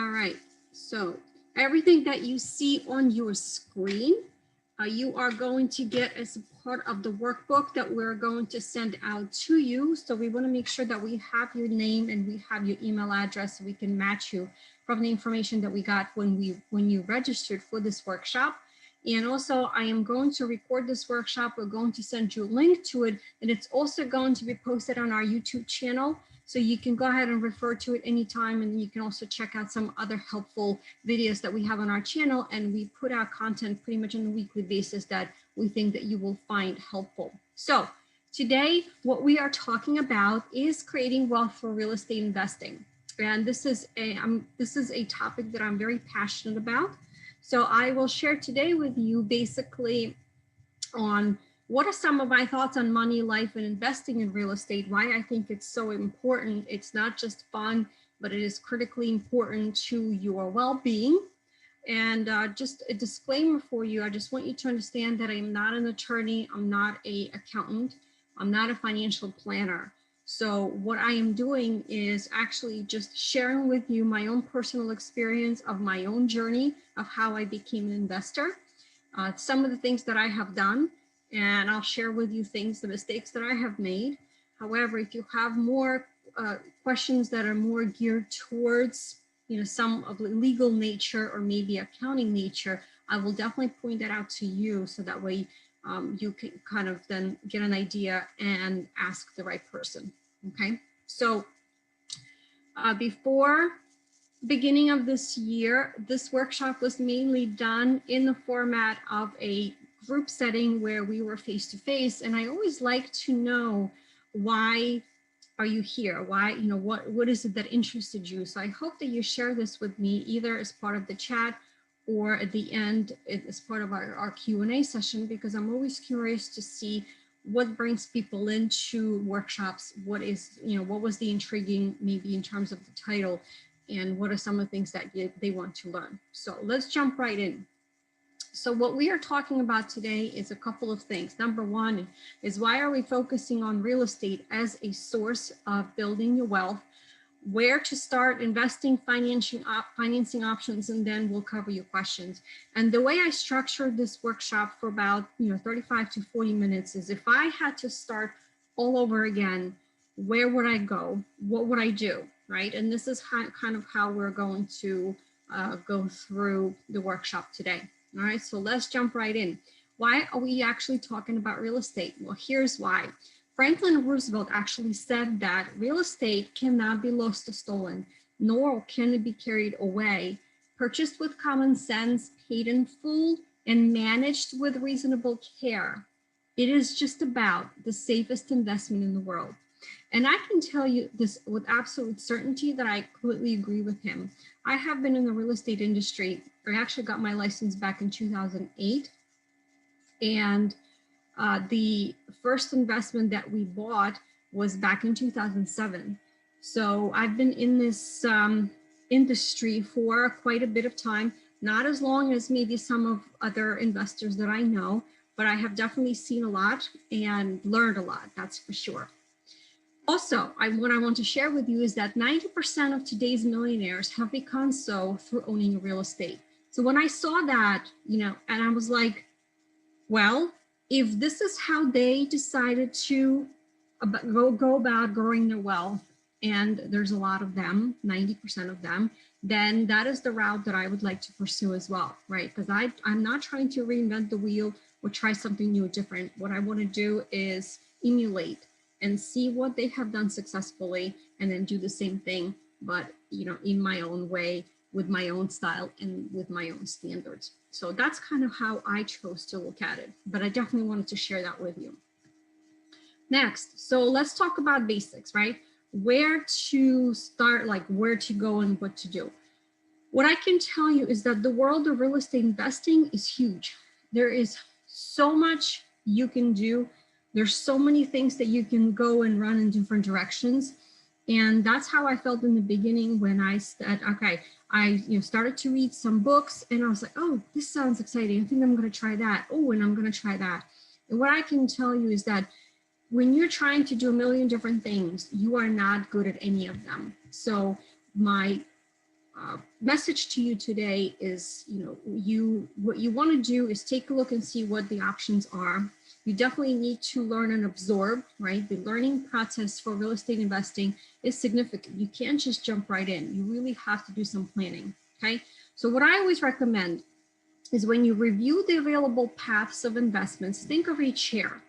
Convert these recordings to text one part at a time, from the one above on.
All right, so everything that you see on your screen, you are going to get as a part of the workbook that we're going to send out to you. So we want to make sure that we have your name and we have your email address so we can match you from the information that we got when you registered for this workshop. And also I am going to record this workshop. We're going to send you a link to it, and it's also going to be posted on our YouTube channel. So you can go ahead and refer to it anytime, and you can also check out some other helpful videos that we have on our channel, and we put out content pretty much on a weekly basis that we think that you will find helpful. So today, what we are talking about is creating wealth for real estate investing. And this is a topic that I'm very passionate about. So I will share today with you basically on what are some of my thoughts on money, life, and investing in real estate, why I think it's so important. It's not just fun, but it is critically important to your well-being. And just a disclaimer for you, I just want you to understand that I am not an attorney, I'm not an accountant, I'm not a financial planner. So what I am doing is actually just sharing with you my own personal experience of my own journey of how I became an investor, some of the things that I have done, and I'll share with you the mistakes that I have made. However, if you have more questions that are more geared towards, some of the legal nature or maybe accounting nature, I will definitely point that out to you so that way you can kind of then get an idea and ask the right person. Okay, so before beginning of this year, this workshop was mainly done in the format of a group setting where we were face-to-face. And I always like to know, why are you here? Why, what is it that interested you? So I hope that you share this with me either as part of the chat or at the end as part of our Q&A session, because I'm always curious to see what brings people into workshops. What was the intriguing, maybe in terms of the title, and what are some of the things that they want to learn. So let's jump right in. So what we are talking about today is a couple of things. Number one is, why are we focusing on real estate as a source of building your wealth, where to start investing, financing options, and then we'll cover your questions. And the way I structured this workshop for about 35 to 40 minutes is, if I had to start all over again, where would I go? What would I do? Right? And this is kind of how we're going to go through the workshop today. All right, so let's jump right in. Why are we actually talking about real estate? Well, here's why. Franklin Roosevelt actually said that real estate cannot be lost or stolen, nor can it be carried away. Purchased with common sense, paid in full, and managed with reasonable care, it is just about the safest investment in the world. And I can tell you this with absolute certainty that I completely agree with him. I have been in the real estate industry. I actually got my license back in 2008. And the first investment that we bought was back in 2007. So I've been in this industry for quite a bit of time, not as long as maybe some of other investors that I know, but I have definitely seen a lot and learned a lot, that's for sure. Also, what I want to share with you is that 90% of today's millionaires have become so through owning real estate. So when I saw that, and I was like, well, if this is how they decided to go about growing their wealth, and there's a lot of them, 90% of them, then that is the route that I would like to pursue as well, right? Because I'm not trying to reinvent the wheel or try something new or different. What I want to do is emulate and see what they have done successfully, and then do the same thing, but in my own way, with my own style and with my own standards. So that's kind of how I chose to look at it, but I definitely wanted to share that with you. Next, so let's talk about basics, right? Where to start, like where to go and what to do. What I can tell you is that the world of real estate investing is huge. There is so much you can do. There's so many things that you can go and run in different directions. And that's how I felt in the beginning when I said, okay, I started to read some books and I was like, oh, this sounds exciting. I think I'm going to try that. Oh, and I'm going to try that. And what I can tell you is that when you're trying to do a million different things, you are not good at any of them. So my message to you today is, what you want to do is take a look and see what the options are. You definitely need to learn and absorb, right? The learning process for real estate investing is significant. You can't just jump right in. You really have to do some planning, okay? So what I always recommend is when you review the available paths of investments, think of a chair,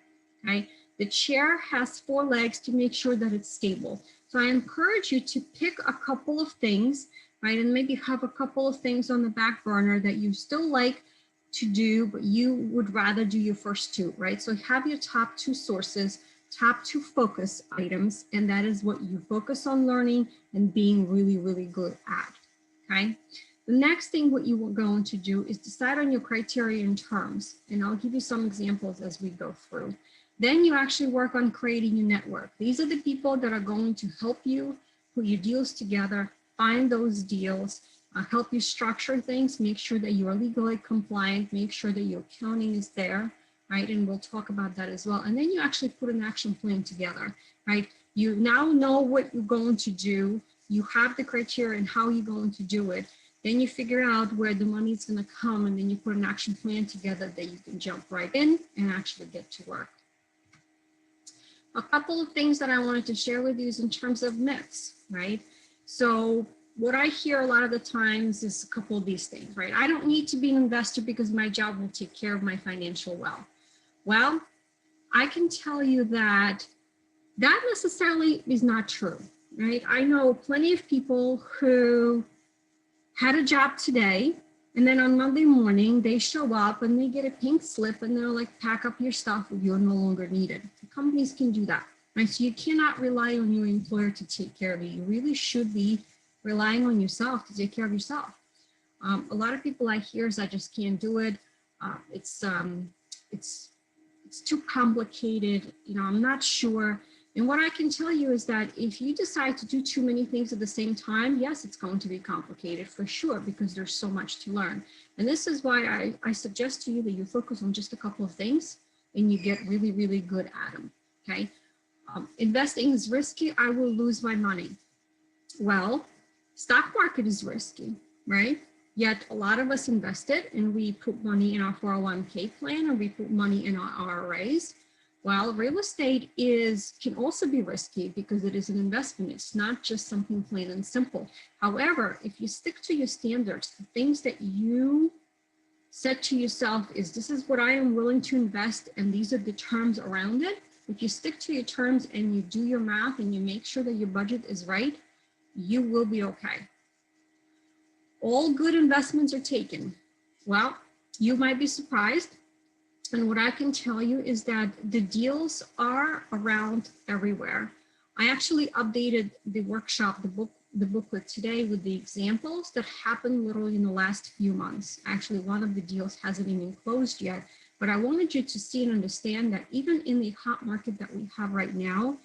okay? The chair has 4 legs to make sure that it's stable. So I encourage you to pick a couple of things, right? And maybe have a couple of things on the back burner that you still like to do, but you would rather do your first 2, right? So have your top 2 sources, top 2 focus items, and that is what you focus on learning and being really, really good at, okay? The next thing what you are going to do is decide on your criteria and terms, and I'll give you some examples as we go through. Then you actually work on creating your network. These are the people that are going to help you put your deals together, find those deals, help you structure things, make sure that you are legally compliant, make sure that your accounting is there, right? And we'll talk about that as well. And then you actually put an action plan together, right? You now know what you're going to do. You have the criteria and how you're going to do it. Then you figure out where the money is going to come, and then you put an action plan together that you can jump right in and actually get to work. A couple of things that I wanted to share with you is in terms of myths, right? So what I hear a lot of the times is a couple of these things, right? I don't need to be an investor because my job will take care of my financial wealth. Well, I can tell you that that necessarily is not true, right? I know plenty of people who had a job today, and then on Monday morning, they show up and they get a pink slip and they're like, pack up your stuff, you're no longer needed. The companies can do that, right? So you cannot rely on your employer to take care of you. You really should be relying on yourself to take care of yourself. A lot of people I hear is I just can't do it. It's too complicated. I'm not sure. And what I can tell you is that if you decide to do too many things at the same time, yes, it's going to be complicated for sure, because there's so much to learn. And this is why I suggest to you that you focus on just a couple of things and you get really, really good at them, okay? Investing is risky. I will lose my money. Well, stock market is risky, right? Yet a lot of us invested and we put money in our 401k plan, or we put money in our IRAs. Well, real estate can also be risky because it is an investment. It's not just something plain and simple. However, if you stick to your standards, the things that you set to yourself is, this is what I am willing to invest, and these are the terms around it. If you stick to your terms and you do your math and you make sure that your budget is right, you will be okay. All good investments are taken. Well, you might be surprised. And what I can tell you is that the deals are around everywhere. I actually updated the workshop, the booklet today with the examples that happened literally in the last few months. Actually, one of the deals hasn't even closed yet, but I wanted you to see and understand that even in the hot market that we have right now,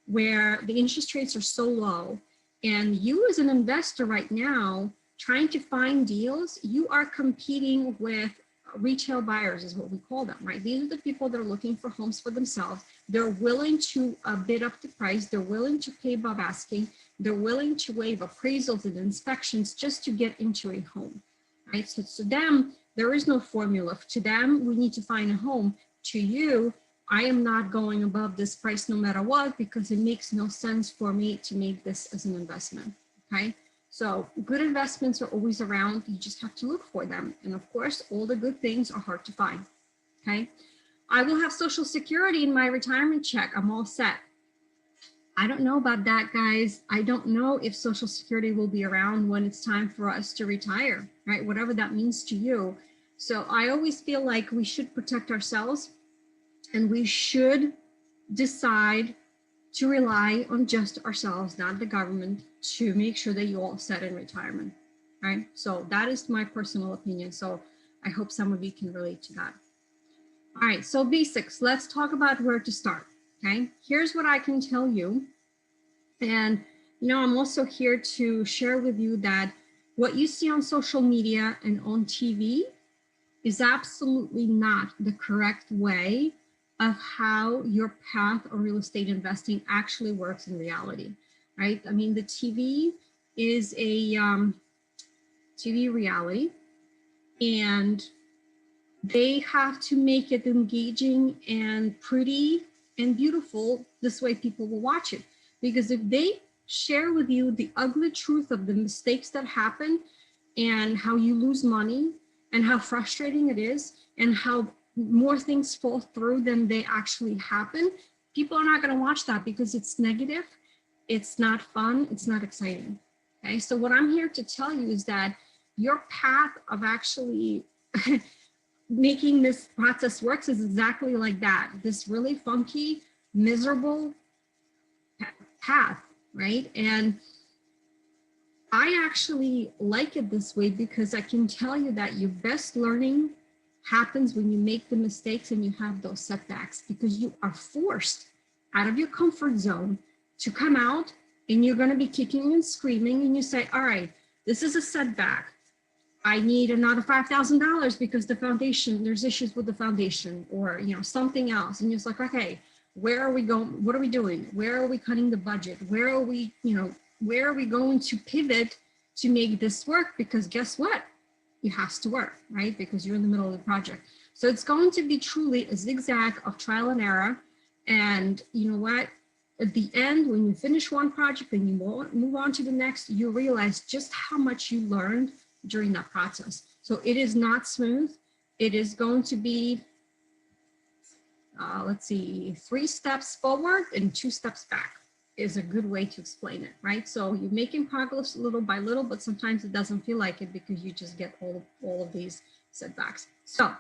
where the interest rates are so low, and you as an investor right now, trying to find deals, you are competing with retail buyers, is what we call them, right? These are the people that are looking for homes for themselves. They're willing to bid up the price. They're willing to pay above asking. They're willing to waive appraisals and inspections just to get into a home, right? So to them, there is no formula. To them, we need to find a home. To you, I am not going above this price no matter what, because it makes no sense for me to make this as an investment, okay? So good investments are always around. You just have to look for them. And of course, all the good things are hard to find, okay? I will have Social Security in my retirement check. I'm all set. I don't know about that, guys. I don't know if Social Security will be around when it's time for us to retire, right? Whatever that means to you. So I always feel like we should protect ourselves, and we should decide to rely on just ourselves, not the government, to make sure that you're all set in retirement, right? So that is my personal opinion. So I hope some of you can relate to that. All right, so basics. Let's talk about where to start, okay? Here's what I can tell you. And, I'm also here to share with you that what you see on social media and on TV is absolutely not the correct way of how your path of real estate investing actually works in reality, right? I mean, the TV is TV reality, and they have to make it engaging and pretty and beautiful. This way people will watch it. Because if they share with you the ugly truth of the mistakes that happen and how you lose money and how frustrating it is and how more things fall through than they actually happen, people are not going to watch that because it's negative, it's not fun, it's not exciting. Okay, so what I'm here to tell you is that your path of actually making this process works is exactly like that. This really funky, miserable path, right? And I actually like it this way because I can tell you that your best learning happens when you make the mistakes and you have those setbacks, because you are forced out of your comfort zone to come out, and you're going to be kicking and screaming, and you say, all right, this is a setback. I need another $5,000 because the foundation, there's issues with the foundation, or, you know, something else. And it's like, okay, where are we going? What are we doing? Where are we cutting the budget? Where are we, you know, where are we going to pivot to make this work? Because guess what? It has to work, right? Because you're in the middle of the project. So it's going to be truly a zigzag of trial and error. And you know what? At the end, when you finish one project and you move on to the next, you realize just how much you learned during that process. So it is not smooth. It is going to be, let's see, 3 steps forward and 2 steps back is a good way to explain it, right? So you're making progress little by little, but sometimes it doesn't feel like it because you just get all of these setbacks. So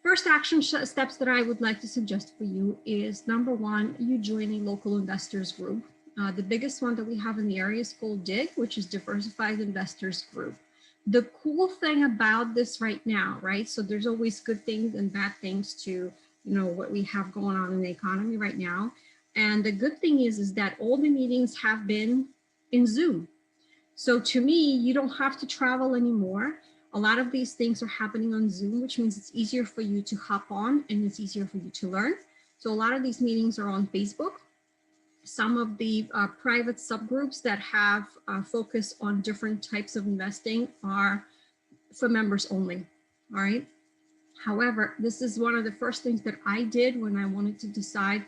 first action steps that I would like to suggest for you is, number 1, you join a local investors group. The biggest one that we have in the area is called DIG, which is Diversified Investors Group. The cool thing about this right now, right? So there's always good things and bad things to, you know, what we have going on in the economy right now. And the good thing is that all the meetings have been in Zoom. So to me, you don't have to travel anymore. A lot of these things are happening on Zoom, which means it's easier for you to hop on and it's easier for you to learn. So a lot of these meetings are on Facebook. Some of the private subgroups that have focus on different types of investing are for members only, all right? However, this is one of the first things that I did when I wanted to decide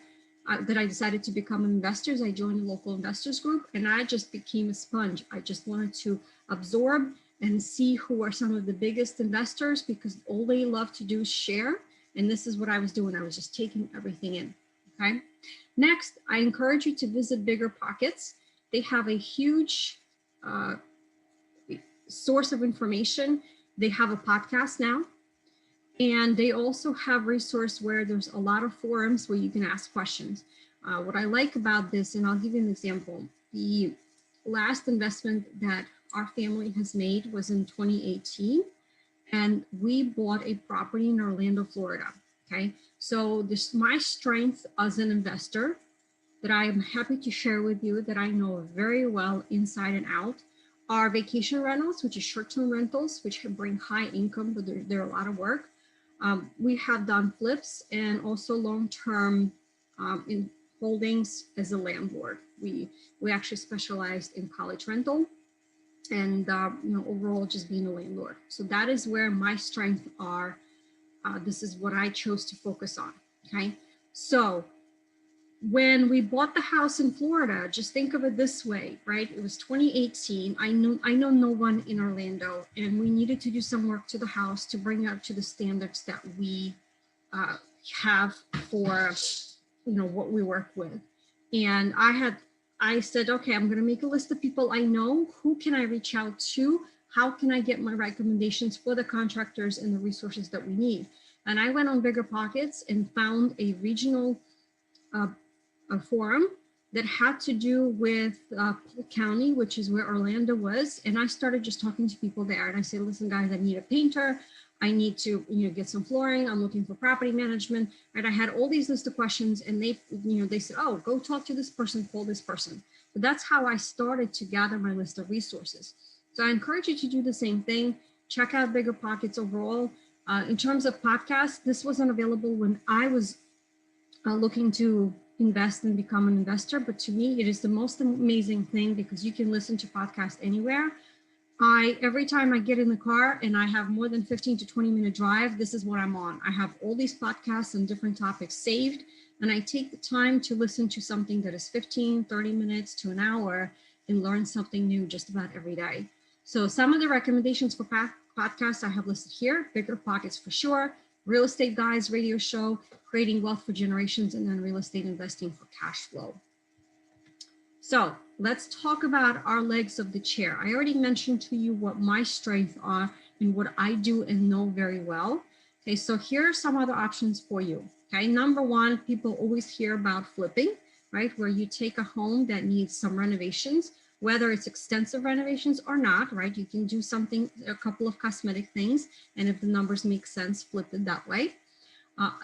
that I decided to become an investor. I joined a local investors group and I just became a sponge. I just wanted to absorb and see who are some of the biggest investors, because all they love to do is share. And this is what I was doing. I was just taking everything in, okay? Next, I encourage you to visit Bigger Pockets. They have a huge source of information. They have a podcast now, and they also have resource where there's a lot of forums where you can ask questions. What I like about this, and I'll give you an example. The last investment that our family has made was in 2018, and we bought a property in Orlando, Florida. Okay, so this my strength as an investor that I am happy to share with you, that I know very well inside and out, are vacation rentals, which is short-term rentals, which bring high income, but they're a lot of work. We have done flips and also long-term in holdings as a landlord. We actually specialized in college rental and you know, overall just being a landlord. So that is where my strengths are. This is what I chose to focus on. Okay, so when we bought the house in Florida, just think of it this way, right? It was 2018. I know no one in Orlando, and we needed to do some work to the house to bring it up to the standards that we have for, you know, what we work with. And I said, okay, I'm going to make a list of people I know. Who can I reach out to? How can I get my recommendations for the contractors and the resources that we need? And I went on Bigger Pockets and found a regional a forum that had to do with Polk County, which is where Orlando was. And I started just talking to people there. And I said, listen, guys, I need a painter. I need to, you know, get some flooring. I'm looking for property management. Right? I had all these list of questions, and they, you know, they said, oh, go talk to this person, call this person. But that's how I started to gather my list of resources. So I encourage you to do the same thing. Check out Bigger Pockets overall. In terms of podcasts, this wasn't available when I was looking to invest and become an investor. But to me, it is the most amazing thing because you can listen to podcasts anywhere. Every time I get in the car and I have more than 15 to 20-minute drive, this is what I'm on. I have all these podcasts and different topics saved, and I take the time to listen to something that is 15, 30 minutes to an hour and learn something new just about every day. So some of the recommendations for podcasts I have listed here: Bigger Pockets for Sure, Real Estate Guys Radio Show, Creating Wealth for Generations, and then Real Estate Investing for Cash Flow. So let's talk about our legs of the chair. I already mentioned to you what my strengths are and what I do and know very well. Okay, so here are some other options for you. Okay, number one, people always hear about flipping, right? Where you take a home that needs some renovations, whether it's extensive renovations or not, right? You can do something, a couple of cosmetic things, and if the numbers make sense, flip it that way.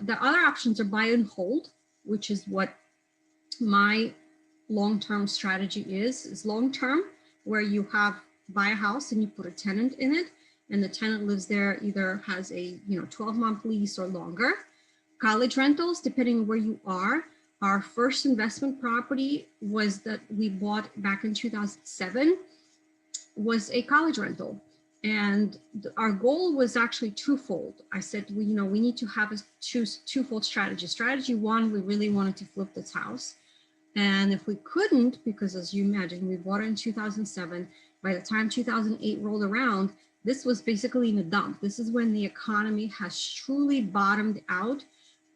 The other options are buy and hold, which is what my long-term strategy is long-term, where you buy a house and you put a tenant in it, and the tenant lives there, either has a 12-month lease or longer. College rentals, depending on where you are. Our first investment property was that we bought back in 2007, was a college rental. And our goal was actually twofold. I said, we need to have a twofold strategy. Strategy one, we really wanted to flip this house. And if we couldn't, because as you imagine, we bought it in 2007, by the time 2008 rolled around, this was basically in a dump. This is when the economy has truly bottomed out,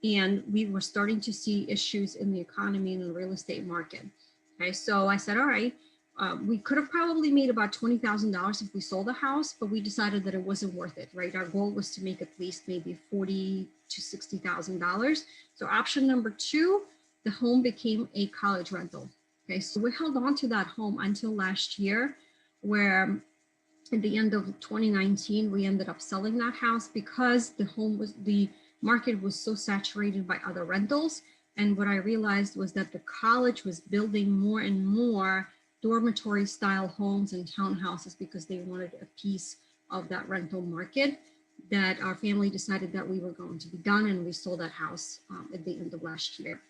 and we were starting to see issues in the economy and in the real estate market. Okay, so I said, all right, we could have probably made about $20,000 if we sold the house, but we decided that it wasn't worth it, right? Our goal was to make at least maybe $40,000 to $60,000. So option number two, the home became a college rental. Okay, so we held on to that home until last year, where at the end of 2019, we ended up selling that house because the market was so saturated by other rentals. And what I realized was that the college was building more and more dormitory style homes and townhouses because they wanted a piece of that rental market, that our family decided that we were going to be done, and we sold that house at the end of last year.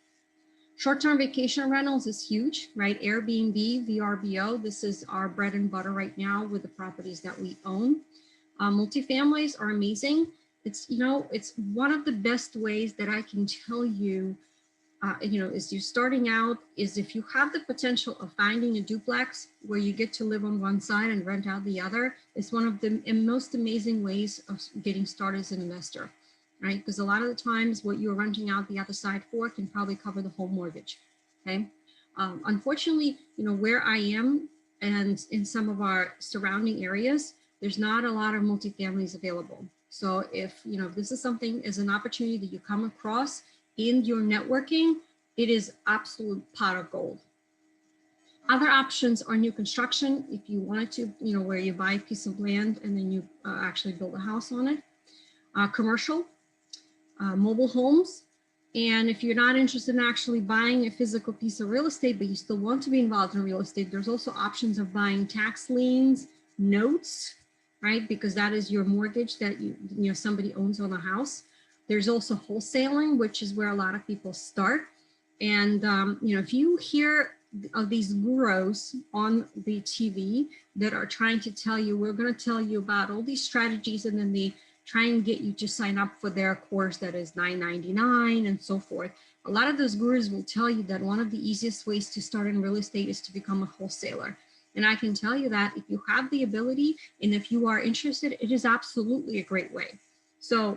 Short-term vacation rentals is huge, right? Airbnb, VRBO, this is our bread and butter right now with the properties that we own. Multifamilies are amazing. It's one of the best ways that I can tell you, as you're starting out, is if you have the potential of finding a duplex where you get to live on one side and rent out the other, it's one of the most amazing ways of getting started as an investor. Right? Because a lot of the times what you're renting out the other side for can probably cover the whole mortgage. Okay. Unfortunately, where I am and in some of our surrounding areas, there's not a lot of multifamilies available. So if this is something as an opportunity that you come across in your networking, it is absolute pot of gold. Other options are new construction. If you wanted to, where you buy a piece of land and then you actually build a house on it. Commercial. Mobile homes. And if you're not interested in actually buying a physical piece of real estate, but you still want to be involved in real estate, there's also options of buying tax liens, notes, right? Because that is your mortgage that somebody owns on a house. There's also wholesaling, which is where a lot of people start. And if you hear of these gurus on the TV that are trying to tell you, we're going to tell you about all these strategies, and then they try and get you to sign up for their course that is $9.99 and so forth. A lot of those gurus will tell you that one of the easiest ways to start in real estate is to become a wholesaler. And I can tell you that if you have the ability and if you are interested, it is absolutely a great way. So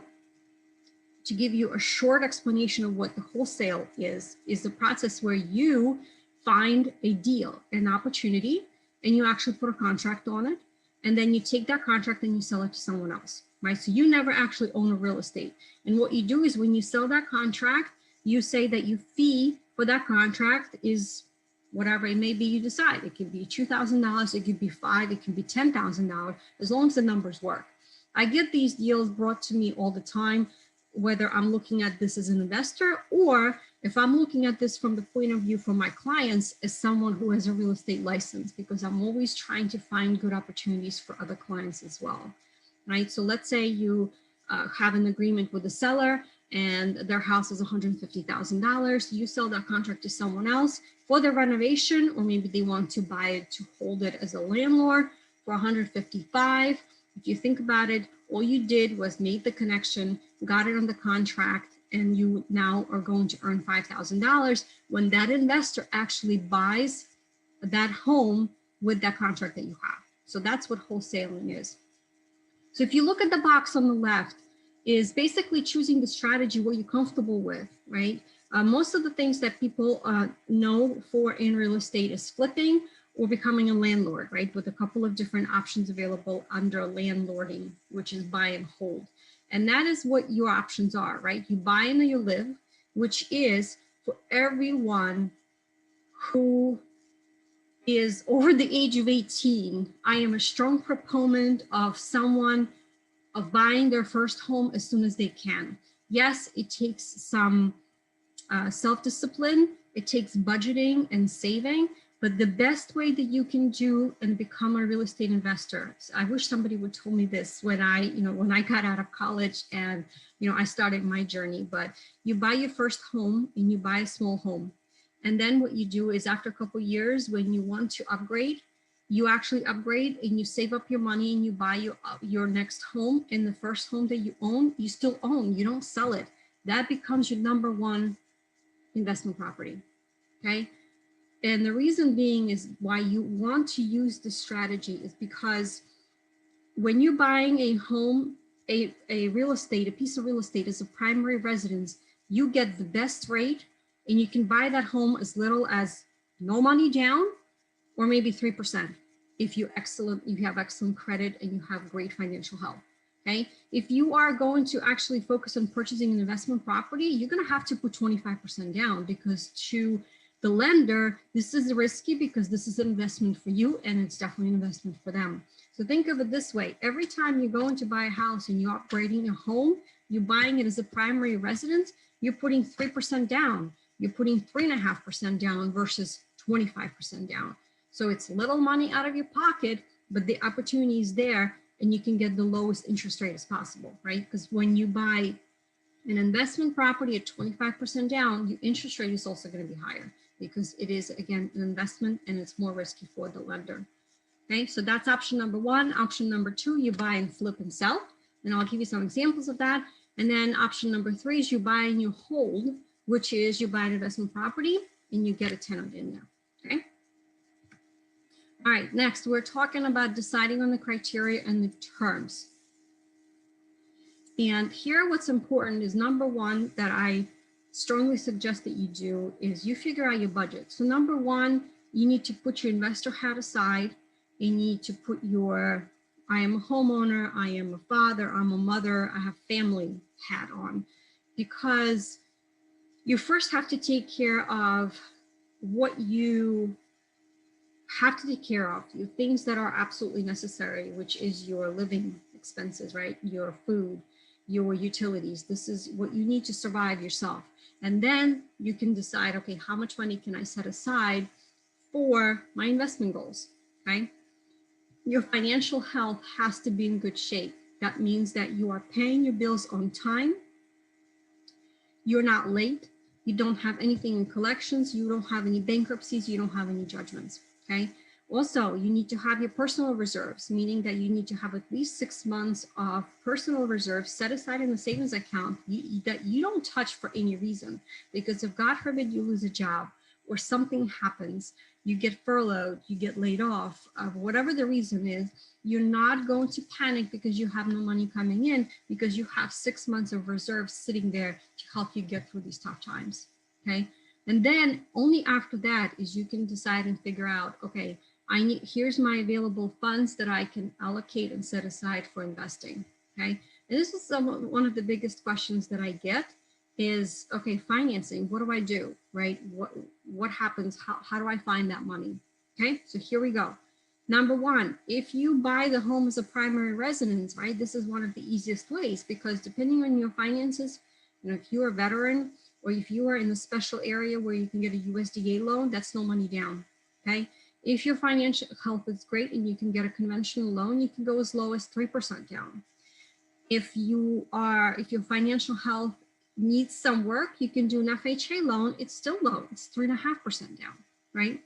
to give you a short explanation of what the wholesale is the process where you find a deal, an opportunity, and you actually put a contract on it. And then you take that contract and you sell it to someone else. Right? So you never actually own a real estate. And what you do is when you sell that contract, you say that your fee for that contract is whatever it may be you decide. It could be $2,000, it could be $5,000, it could be $10,000, as long as the numbers work. I get these deals brought to me all the time, whether I'm looking at this as an investor or if I'm looking at this from the point of view for my clients as someone who has a real estate license, because I'm always trying to find good opportunities for other clients as well. Right? So let's say you have an agreement with the seller and their house is $150,000. You sell that contract to someone else for the renovation, or maybe they want to buy it to hold it as a landlord for 155. If you think about it, all you did was made the connection, got it on the contract, and you now are going to earn $5,000 when that investor actually buys that home with that contract that you have. So that's what wholesaling is. So if you look at the box on the left, is basically choosing the strategy what you're comfortable with, right? Most of the things that people know for in real estate is flipping or becoming a landlord, right? With a couple of different options available under landlording, which is buy and hold. And that is what your options are, right? You buy and then you live, which is for everyone who is over the age of 18. I am a strong proponent of someone of buying their first home as soon as they can. Yes, it takes some self-discipline, it takes budgeting and saving, but the best way that you can do and become a real estate investor, I wish somebody would told me this when I got out of college and, I started my journey, but you buy your first home and you buy a small home. And then what you do is after a couple of years, when you want to upgrade, you actually upgrade and you save up your money and you buy your next home. And the first home that you own, you still own, you don't sell it. That becomes your number one investment property, okay? And the reason being is why you want to use this strategy is because when you're buying a home, a piece of real estate as a primary residence, you get the best rate and you can buy that home as little as no money down or maybe 3% if you have excellent credit and you have great financial health. Okay, if you are going to actually focus on purchasing an investment property, you're going to have to put 25% down because to the lender, this is risky because this is an investment for you and it's definitely an investment for them. So think of it this way. Every time you're going to buy a house and you're upgrading a home, you're buying it as a primary residence, you're putting 3% down. You're putting 3.5% down versus 25% down. So it's little money out of your pocket, but the opportunity is there and you can get the lowest interest rate as possible, right? Because when you buy an investment property at 25% down, your interest rate is also going to be higher because it is, again, an investment and it's more risky for the lender. Okay, so that's option number one. Option number two, you buy and flip and sell. And I'll give you some examples of that. And then option number three is you buy and you hold, which is you buy an investment property and you get a tenant in there, okay? All right, next, we're talking about deciding on the criteria and the terms. And here what's important is number one that I strongly suggest that you do is you figure out your budget. So number one, you need to put your investor hat aside. You need to put your, I am a homeowner, I am a father, I'm a mother, I have family hat on, because you first have to take care of what you have to take care of, the things that are absolutely necessary, which is your living expenses, right? Your food, your utilities. This is what you need to survive yourself. And then you can decide, okay, how much money can I set aside for my investment goals, okay? Your financial health has to be in good shape. That means that you are paying your bills on time. You're not late. You don't have anything in collections. You don't have any bankruptcies. You don't have any judgments. Okay. Also, you need to have your personal reserves, meaning that you need to have at least 6 months of personal reserves set aside in the savings account that you don't touch for any reason. Because if God forbid you lose a job or something happens, you get furloughed, you get laid off, whatever the reason is, you're not going to panic because you have no money coming in, because you have 6 months of reserves sitting there to help you get through these tough times. Okay. And then only after that is you can decide and figure out, okay, here's my available funds that I can allocate and set aside for investing, okay? And this is one of the biggest questions that I get is, okay, financing, what do I do, right? What happens, how do I find that money? Okay, so here we go. Number one, if you buy the home as a primary residence, right, this is one of the easiest ways, because depending on your finances, if you're a veteran, or if you are in a special area where you can get a USDA loan, that's no money down, okay? If your financial health is great and you can get a conventional loan, you can go as low as 3% down. If your financial health needs some work, you can do an FHA loan. It's still low, it's 3.5% down, right?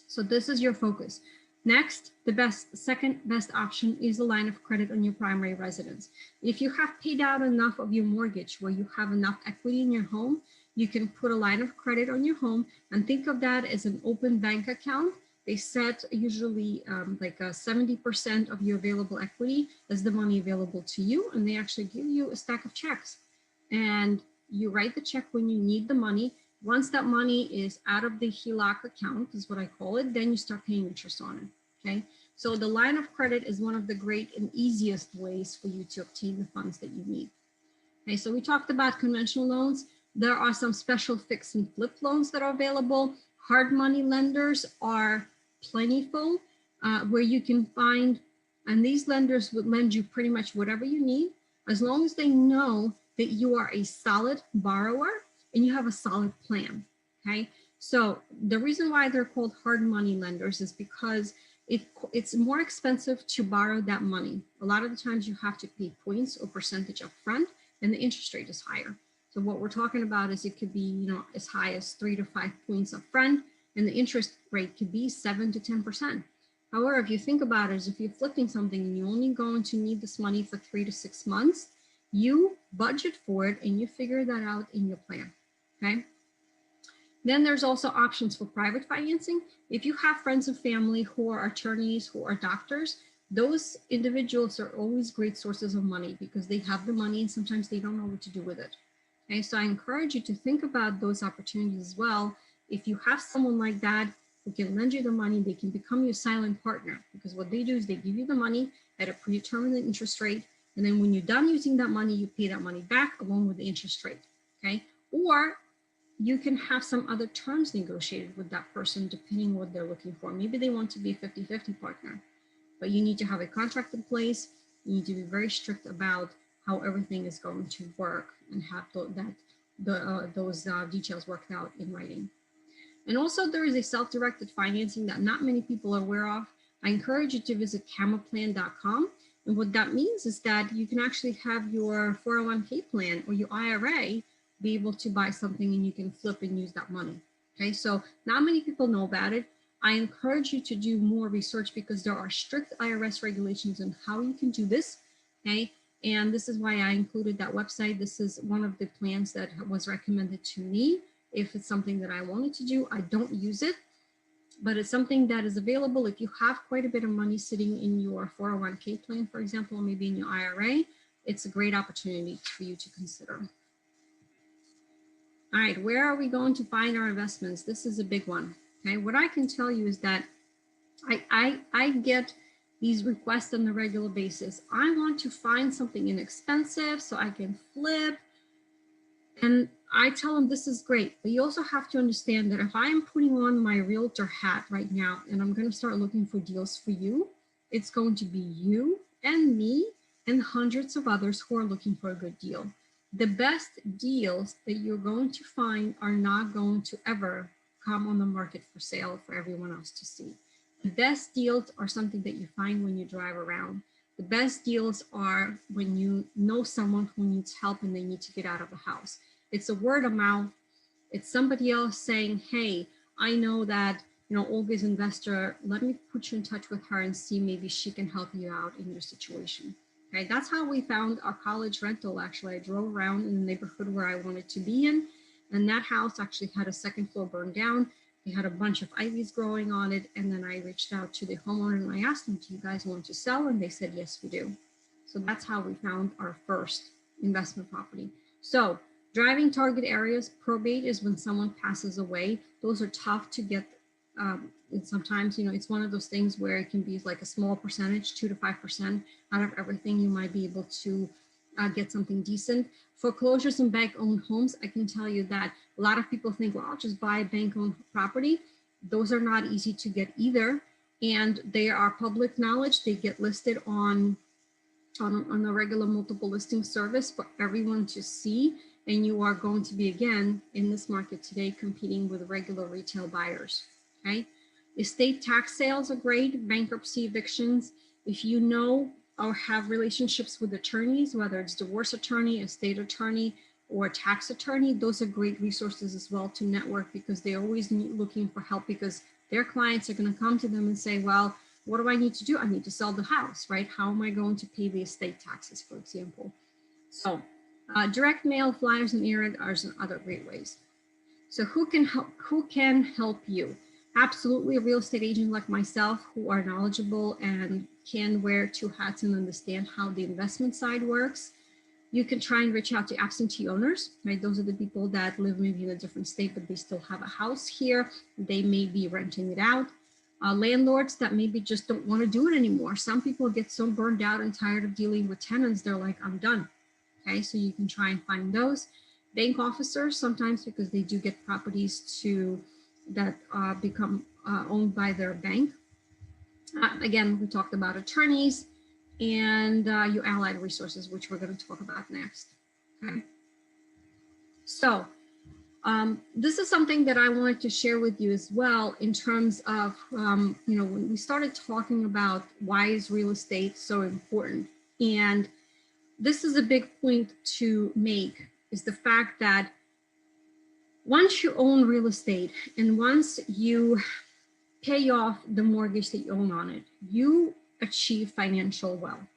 So this is your focus. Next, the second best option is a line of credit on your primary residence. If you have paid out enough of your mortgage where you have enough equity in your home, you can put a line of credit on your home and think of that as an open bank account. They set usually like 70% of your available equity as the money available to you, and they actually give you a stack of checks. And you write the check when you need the money. Once that money is out of the HELOC account, is what I call it, then you start paying interest on it, okay? So the line of credit is one of the great and easiest ways for you to obtain the funds that you need. Okay, so we talked about conventional loans. There are some special fix and flip loans that are available. Hard money lenders are plentiful, where you can find, and these lenders would lend you pretty much whatever you need, as long as they know that you are a solid borrower and you have a solid plan, okay? So the reason why they're called hard money lenders is because it's more expensive to borrow that money. A lot of the times you have to pay points or percentage up front, and the interest rate is higher. So what we're talking about is it could be, you know, as high as 3 to 5 points up front, and the interest rate could be 7 to 10%. However, if you think about it, if you're flipping something and you're only going to need this money for 3 to 6 months, you budget for it and you figure that out in your plan, okay? Then there's also options for private financing. If you have friends and family who are attorneys, who are doctors, those individuals are always great sources of money because they have the money and sometimes they don't know what to do with it. Okay, so I encourage you to think about those opportunities as well. If you have someone like that who can lend you the money, they can become your silent partner, because what they do is they give you the money at a predetermined interest rate. And then when you're done using that money, you pay that money back along with the interest rate, okay? Or you can have some other terms negotiated with that person depending on what they're looking for. Maybe they want to be a 50-50 partner, but you need to have a contract in place. You need to be very strict about how everything is going to work and have those details worked out in writing. And also there is a self-directed financing that not many people are aware of. I encourage you to visit camaplan.com. And what that means is that you can actually have your 401k plan or your IRA be able to buy something and you can flip and use that money. Okay, so not many people know about it. I encourage you to do more research because there are strict IRS regulations on how you can do this. Okay, and this is why I included that website. This is one of the plans that was recommended to me. If it's something that I wanted to do, I don't use it, but it's something that is available. If you have quite a bit of money sitting in your 401k plan, for example, or maybe in your IRA, it's a great opportunity for you to consider. All right, where are we going to find our investments? This is a big one. Okay, what I can tell you is that I get these requests on a regular basis. I want to find something inexpensive so I can flip. And I tell them this is great, but you also have to understand that if I am putting on my realtor hat right now and I'm going to start looking for deals for you, it's going to be you and me and hundreds of others who are looking for a good deal. The best deals that you're going to find are not going to ever come on the market for sale for everyone else to see. The best deals are something that you find when you drive around. The best deals are when you know someone who needs help and they need to get out of the house. It's a word of mouth. It's somebody else saying, hey, I know that, you know, Olga's investor, let me put you in touch with her and see maybe she can help you out in your situation. Okay, that's how we found our college rental. Actually, I drove around in the neighborhood where I wanted to be in, and that house actually had a second floor burned down. They had a bunch of ivies growing on it, and then I reached out to the homeowner and I asked them, do you guys want to sell? And they said, yes, we do. So that's how we found our first investment property. So driving target areas, probate is when someone passes away. Those are tough to get. And sometimes, you know, it's one of those things where it can be like a small percentage, 2 to 5% out of everything. You might be able to get something decent. Foreclosures and bank-owned homes, I can tell you that a lot of people think, well, I'll just buy a bank-owned property. Those are not easy to get either. And they are public knowledge. They get listed on a regular multiple listing service for everyone to see. And you are going to be, again, in this market today, competing with regular retail buyers, okay? Estate tax sales are great, bankruptcy, evictions. If you know or have relationships with attorneys, whether it's divorce attorney, estate attorney, or tax attorney, those are great resources as well to network, because they're always looking for help, because their clients are going to come to them and say, well, What do I need to do? I need to sell the house, right? How am I going to pay the estate taxes, for example? So direct mail, flyers, and e-rent are some other great ways. So who can help you? Absolutely a real estate agent like myself who are knowledgeable and can wear two hats and understand how the investment side works. You can try and reach out to absentee owners, right? Those are the people that live maybe in a different state, but they still have a house here. They may be renting it out. Landlords that maybe just don't want to do it anymore. Some people get so burned out and tired of dealing with tenants, they're like, I'm done. Okay, so you can try and find those. Bank officers, sometimes because they do get properties that become owned by their bank. Again, we talked about attorneys and your allied resources, which we're going to talk about next. Okay. So this is something that I wanted to share with you as well in terms of, when we started talking about why is real estate so important. And this is a big point to make, is the fact that once you own real estate and once you pay off the mortgage that you own on it, you achieve financial wealth.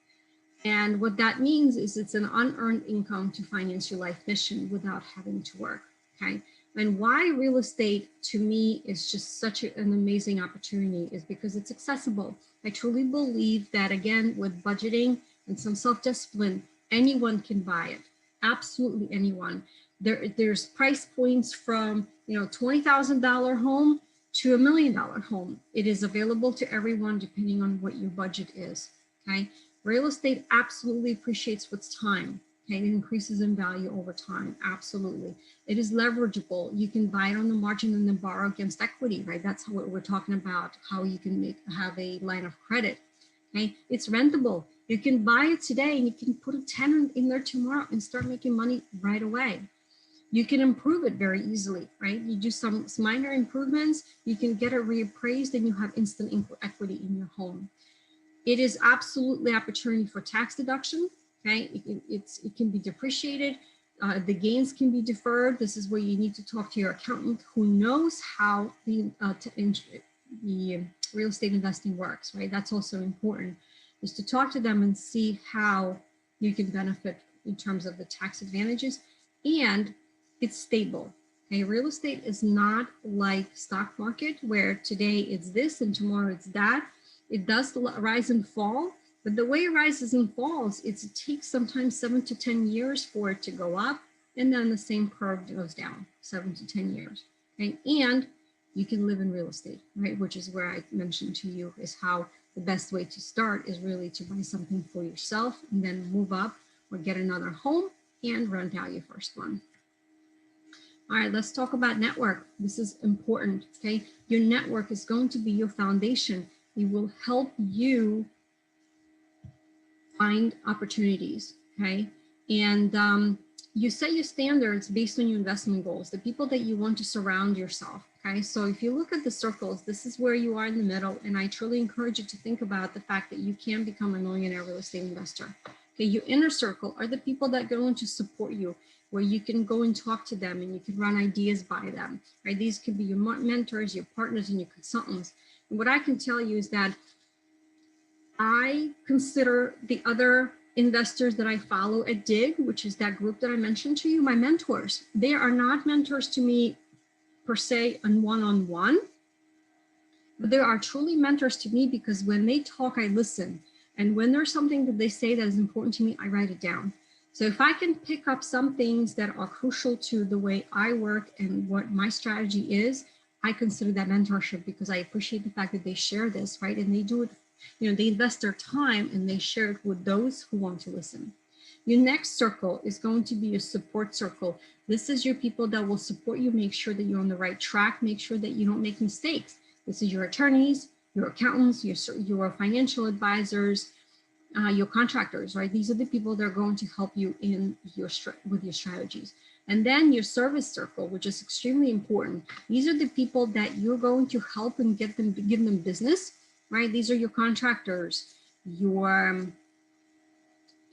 And what that means is it's an unearned income to finance your life mission without having to work, okay? And why real estate to me is just such an amazing opportunity is because it's accessible. I truly believe that, again, with budgeting and some self-discipline, anyone can buy it, absolutely anyone. There's price points from, $20,000 home to $1 million home. It is available to everyone depending on what your budget is, okay? Real estate absolutely appreciates with time, okay? It increases in value over time, absolutely. It is leverageable. You can buy it on the margin and then borrow against equity, right? That's what we're talking about, how you can have a line of credit, okay? It's rentable. You can buy it today and you can put a tenant in there tomorrow and start making money right away. You can improve it very easily, right? You do some minor improvements, you can get it reappraised and you have instant equity in your home. It is absolutely opportunity for tax deduction, okay? It can be depreciated. The gains can be deferred. This is where you need to talk to your accountant who knows how the real estate investing works, right? That's also important, is to talk to them and see how you can benefit in terms of the tax advantages. And it's stable. Okay, real estate is not like stock market where today it's this and tomorrow it's that. It does rise and fall, but the way it rises and falls, it takes sometimes 7 to 10 years for it to go up, and then the same curve goes down 7 to 10 years. Okay, and you can live in real estate, right? Which is where I mentioned to you is how the best way to start is really to buy something for yourself and then move up or get another home and rent out your first one. All right, let's talk about network. This is important, okay? Your network is going to be your foundation. It will help you find opportunities, okay? And you set your standards based on your investment goals, the people that you want to surround yourself, okay? So if you look at the circles, this is where you are in the middle, and I truly encourage you to think about the fact that you can become a millionaire real estate investor. Okay, your inner circle are the people that are going to support you, where you can go and talk to them and you can run ideas by them, right? These could be your mentors, your partners, and your consultants. And what I can tell you is that I consider the other investors that I follow at DIG, which is that group that I mentioned to you, my mentors. They are not mentors to me per se on one-on-one, but they are truly mentors to me because when they talk, I listen. And when there's something that they say that is important to me, I write it down. So if I can pick up some things that are crucial to the way I work and what my strategy is, I consider that mentorship because I appreciate the fact that they share this, right? And they do it, they invest their time and they share it with those who want to listen. Your next circle is going to be your support circle. This is your people that will support you, make sure that you're on the right track, make sure that you don't make mistakes. This is your attorneys, your accountants, your financial advisors, your contractors, right? These are the people that are going to help you with your strategies. And then your service circle, which is extremely important. These are the people that you're going to help and give them business, right? These are your contractors, your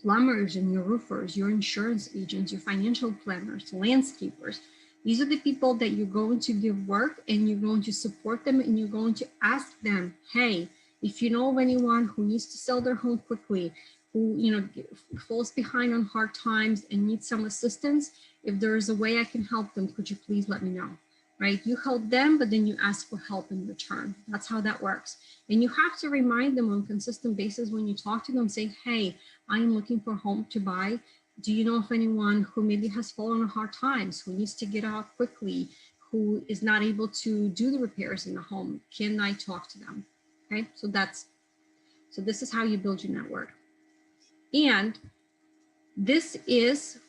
plumbers and your roofers, your insurance agents, your financial planners, landscapers. These are the people that you're going to give work and you're going to support them and you're going to ask them, hey, If you know of anyone who needs to sell their home quickly, who, you know, falls behind on hard times and needs some assistance, if there is a way I can help them, could you please let me know? Right? You help them, but then you ask for help in return. That's how that works. And you have to remind them on a consistent basis when you talk to them, say, hey, I'm looking for a home to buy. Do you know of anyone who maybe has fallen on hard times, who needs to get out quickly, who is not able to do the repairs in the home? Can I talk to them? Okay, so this is how you build your network. And this is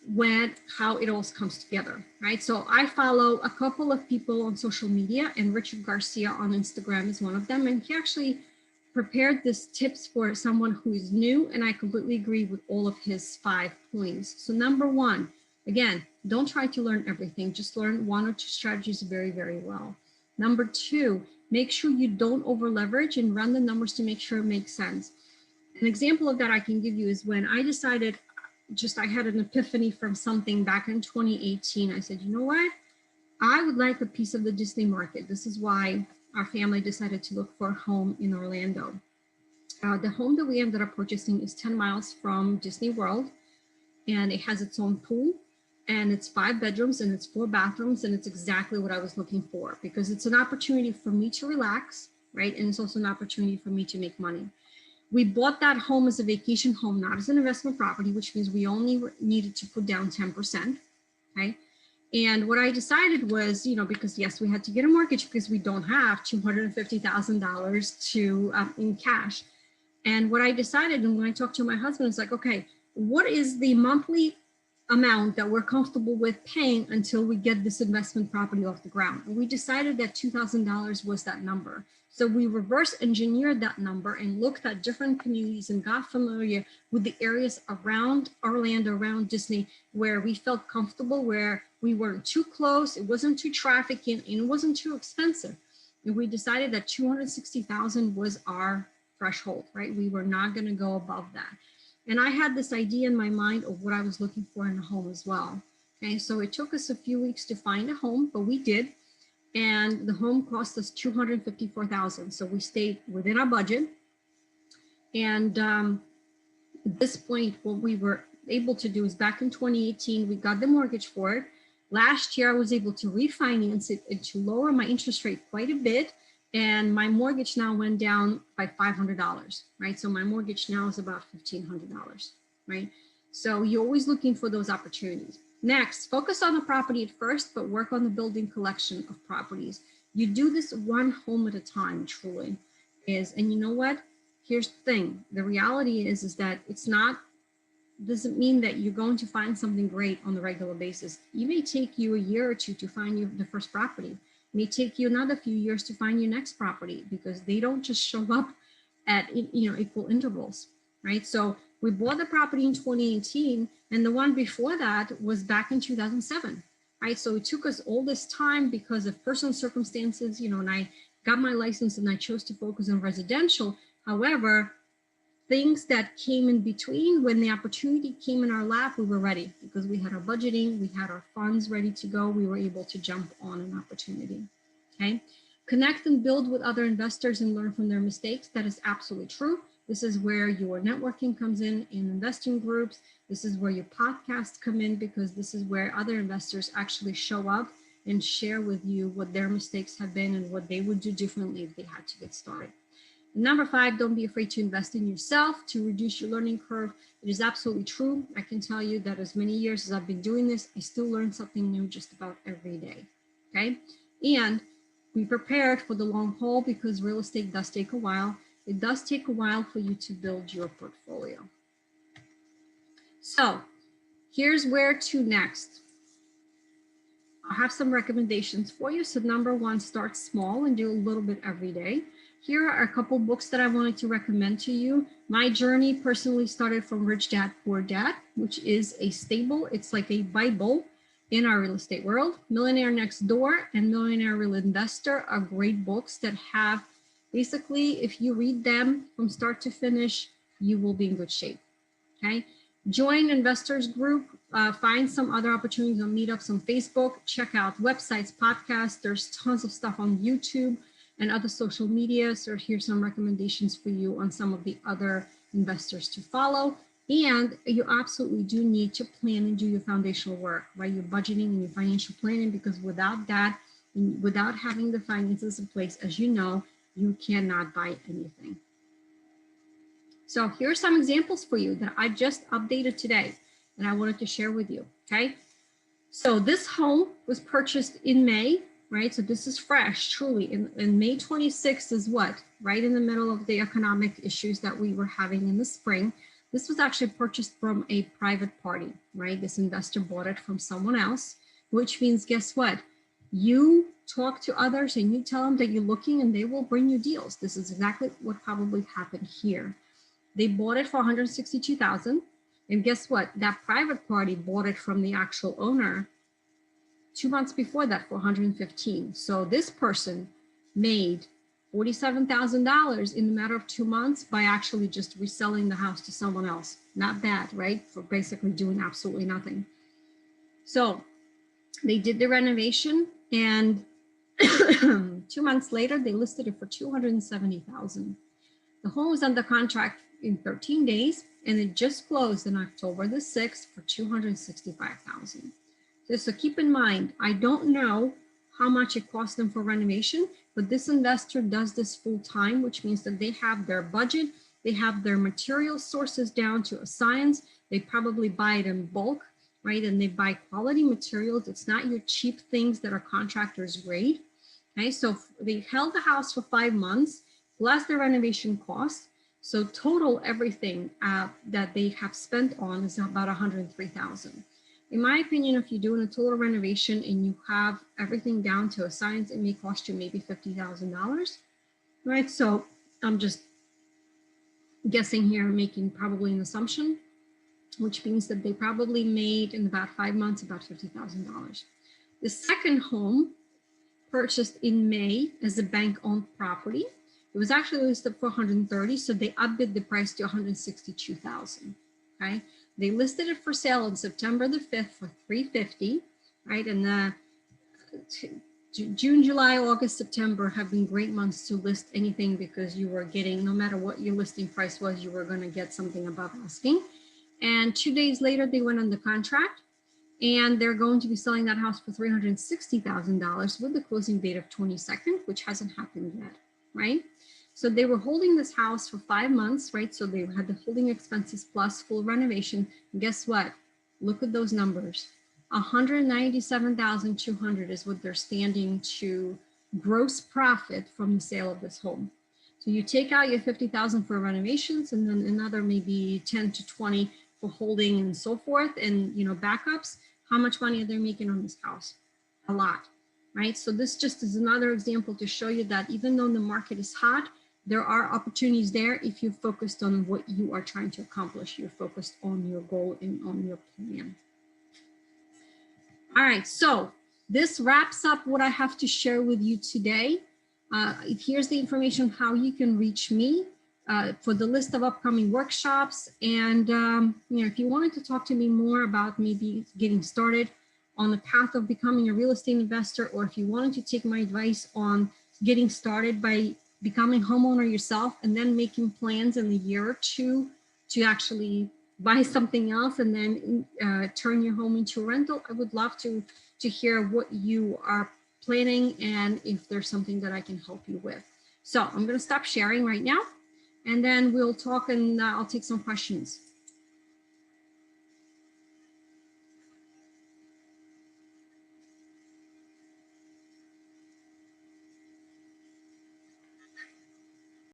how it all comes together, right? So I follow a couple of people on social media, and Richard Garcia on Instagram is one of them. And he actually prepared this tips for someone who is new, and I completely agree with all of his 5 points. So number one, again, don't try to learn everything. Just learn 1 or 2 strategies very, very well. Number 2, make sure you don't over leverage and run the numbers to make sure it makes sense. An example of that I can give you is when I decided, I had an epiphany from something back in 2018. I said, you know what? I would like a piece of the Disney market. This is why our family decided to look for a home in Orlando. The home that we ended up purchasing is 10 miles from Disney World, and it has its own pool, and it's 5 bedrooms and it's 4 bathrooms, and it's exactly what I was looking for, because it's an opportunity for me to relax, right? And it's also an opportunity for me to make money. We bought that home as a vacation home, not as an investment property, which means we only needed to put down 10%, okay? And what I decided was, you know, because yes, we had to get a mortgage because we don't have $250,000 to in cash. And what I decided, and when I talked to my husband, it's like, okay, what is the monthly amount that we're comfortable with paying until we get this investment property off the ground? And we decided that $2,000 was that number. So we reverse engineered that number and looked at different communities and got familiar with the areas around Orlando, around Disney, where we felt comfortable, where we weren't too close, it wasn't too trafficking, and it wasn't too expensive. And we decided that $260,000 was our threshold, right? We were not going to go above that. And I had this idea in my mind of what I was looking for in a home as well. Okay, so it took us a few weeks to find a home, but we did. And the home cost us $254,000. So we stayed within our budget. And at this point, what we were able to do is back in 2018, we got the mortgage for it. Last year, I was able to refinance it and to lower my interest rate quite a bit. And my mortgage now went down by $500, right? So my mortgage now is about $1,500, right? So you're always looking for those opportunities. Next, focus on the property at first, but work on the building collection of properties. You do this one home at a time, truly is. And you know what? Here's the thing. The reality is that it's not, doesn't mean that you're going to find something great on the regular basis. It may take you a year or two to find the first property. It may take you another few years to find your next property, because they don't just show up at, you know, equal intervals, right? So we bought the property in 2018, and the one before that was back in 2007, right? So it took us all this time because of personal circumstances, you know, and I got my license and I chose to focus on residential. However, things that came in between, when the opportunity came in our lap, we were ready because we had our budgeting, we had our funds ready to go. We were able to jump on an opportunity, okay? Connect and build with other investors and learn from their mistakes. That is absolutely true. This is where your networking comes in investing groups. This is where your podcasts come in, because this is where other investors actually show up and share with you what their mistakes have been and what they would do differently if they had to get started. Number 5, don't be afraid to invest in yourself to reduce your learning curve. It is absolutely true. I can tell you that as many years as I've been doing this, I still learn something new just about every day, okay? And be prepared for the long haul, because real estate does take a while. It does take a while for you to build your portfolio. So here's where to next. I'll have some recommendations for you. So number 1, start small and do a little bit every day. Here are a couple books that I wanted to recommend to you. My journey personally started from Rich Dad, Poor Dad, which is a stable, it's like a Bible in our real estate world. Millionaire Next Door and Millionaire Real Investor are great books that have, basically, if you read them from start to finish, you will be in good shape, okay? Join investors group, find some other opportunities on meetups on Facebook, check out websites, podcasts, there's tons of stuff on YouTube. and other social media. So here's some recommendations for you on some of the other investors to follow. And you absolutely do need to plan and do your foundational work, right? Your budgeting and your financial planning, because without that, without having the finances in place, as you know, you cannot buy anything. So here are some examples for you that I just updated today and I wanted to share with you, okay? So this home was purchased in May, right? So this is fresh, truly. In May 26th is what? Right in the middle of the economic issues that we were having in the spring. This was actually purchased from a private party, right? This investor bought it from someone else, which means guess what? You talk to others and you tell them that you're looking and they will bring you deals. This is exactly what probably happened here. They bought it for $162,000. And guess what? That private party bought it from the actual owner 2 months before that for $115,000. So this person made $47,000 in the matter of 2 months by actually just reselling the house to someone else. Not bad, right? For basically doing absolutely nothing. So they did the renovation, and 2 months later, they listed it for $270,000. The home was under contract in 13 days, and it just closed on October the 6th for $265,000. So keep in mind, I don't know how much it cost them for renovation, but this investor does this full time, which means that they have their budget, they have their material sources down to a science, they probably buy it in bulk, right? And they buy quality materials. It's not your cheap things that are contractors' grade. Okay, so they held the house for 5 months, plus the renovation costs. So total everything that they have spent on is about $103,000. In my opinion, if you're doing a total renovation and you have everything down to a science, it may cost you maybe $50,000, right? So I'm just guessing here, making probably an assumption, which means that they probably made in about 5 months about $50,000. The second home purchased in May as a bank-owned property. It was actually listed for $130,000, so they upbid the price to $162,000. Okay, they listed it for sale on September the 5th for $350,000, right? And June, July, August, September have been great months to list anything, because you were getting, no matter what your listing price was, you were going to get something above asking. And 2 days later, they went under contract, and they're going to be selling that house for $360,000 with the closing date of 22nd, which hasn't happened yet, right? So they were holding this house for 5 months, right? So they had the holding expenses plus full renovation. And guess what? Look at those numbers. $197,200 is what they're standing to gross profit from the sale of this home. So you take out your $50,000 for renovations, and then another maybe 10 to 20 for holding and so forth, and backups. How much money are they making on this house? A lot, right? So this just is another example to show you that even though the market is hot, there are opportunities there if you're focused on what you are trying to accomplish. You're focused on your goal and on your plan. All right, so this wraps up what I have to share with you today. Here's the information how you can reach me for the list of upcoming workshops. And if you wanted to talk to me more about maybe getting started on the path of becoming a real estate investor, or if you wanted to take my advice on getting started by becoming a homeowner yourself and then making plans in a year or two to actually buy something else and then turn your home into a rental, I would love to hear what you are planning and if there's something that I can help you with. So I'm going to stop sharing right now, and then we'll talk, and I'll take some questions.